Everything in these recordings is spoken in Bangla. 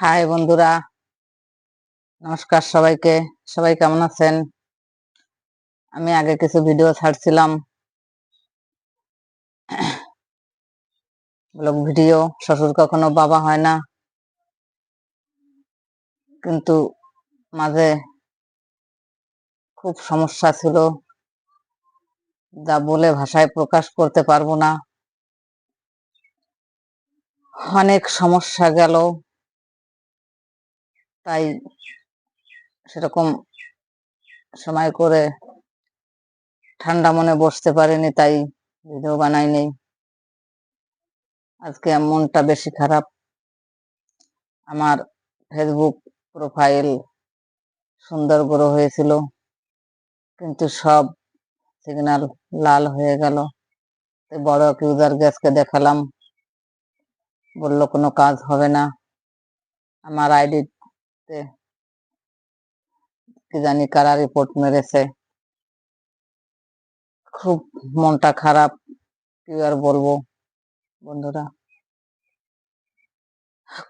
হাই বন্ধুরা, নমস্কার সবাইকে। সবাই কেমন আছেন? আমি আগে কিছু ভিডিও ছাড়ছিলাম, ব্লগ ভিডিও। শ্বশুর কখনো বাবা হয় না, কিন্তু মাঝে খুব সমস্যা ছিল, যা বলে ভাষায় প্রকাশ করতে পারবো না। অনেক সমস্যা গেল, তাই সেরকম সময় করে ঠান্ডা মনে বসতে পারিনি, তাই ভিডিও বানাইনি। আজকে মনটা বেশি খারাপ। আমার ফেসবুক প্রোফাইল সুন্দর গ্রো হয়েছিল, কিন্তু সব সিগন্যাল লাল হয়ে গেল। বড় এক ইউজার গ্যাসকে দেখালাম, বললো কোনো কাজ হবে না। আমার আইডিতে কি জানি কারা রিপোর্ট মেরেছে। খুব মনটা খারাপ, কি আর বলবো বন্ধুরা।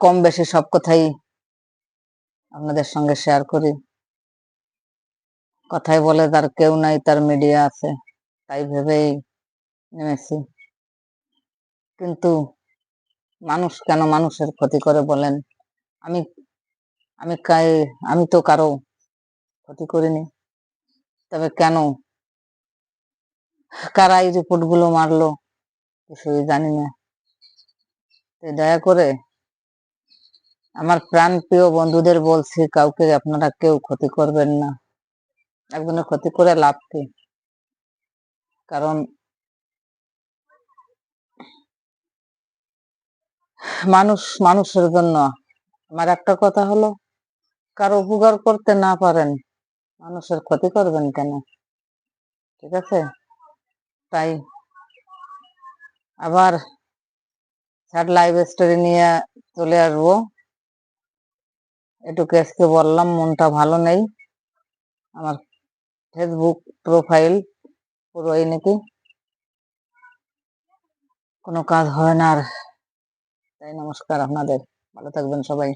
কম বেশি সব কথাই আপনাদের সঙ্গে শেয়ার করি। কথাই বলে তার কেউ নাই, তার মিডিয়া আছে, তাই ভেবেই নেমেছি। কিন্তু মানুষ কেন মানুষের ক্ষতি করে বলেন? আমি আমি আমি তো কারো ক্ষতি করিনি, তবে কেন কারা এই রিপোর্ট গুলো মারলো কিছুই জানি না। দয়া করে আমার প্রাণ প্রিয় বন্ধুদের বলছি, কাউকে আপনারা কেউ ক্ষতি করবেন না। একজনের ক্ষতি করে লাভ কি? কারণ মানুষ মানুষের জন্য। আমার একটা কথা হলো, কারো উপকার করতে না পারেন, মানুষের ক্ষতি করবেন কেন? ঠিক আছে, তাই আবার স্যাড লাইভ স্টোরি নিয়ে চলে আসবো। এটুকু আজকে বললাম, মনটা ভালো নেই। আমার ফেসবুক প্রোফাইল পুরোই নাকি কোনো কাজ হয় না আর। তাই নমস্কার আপনাদের, ভালো থাকবেন সবাই।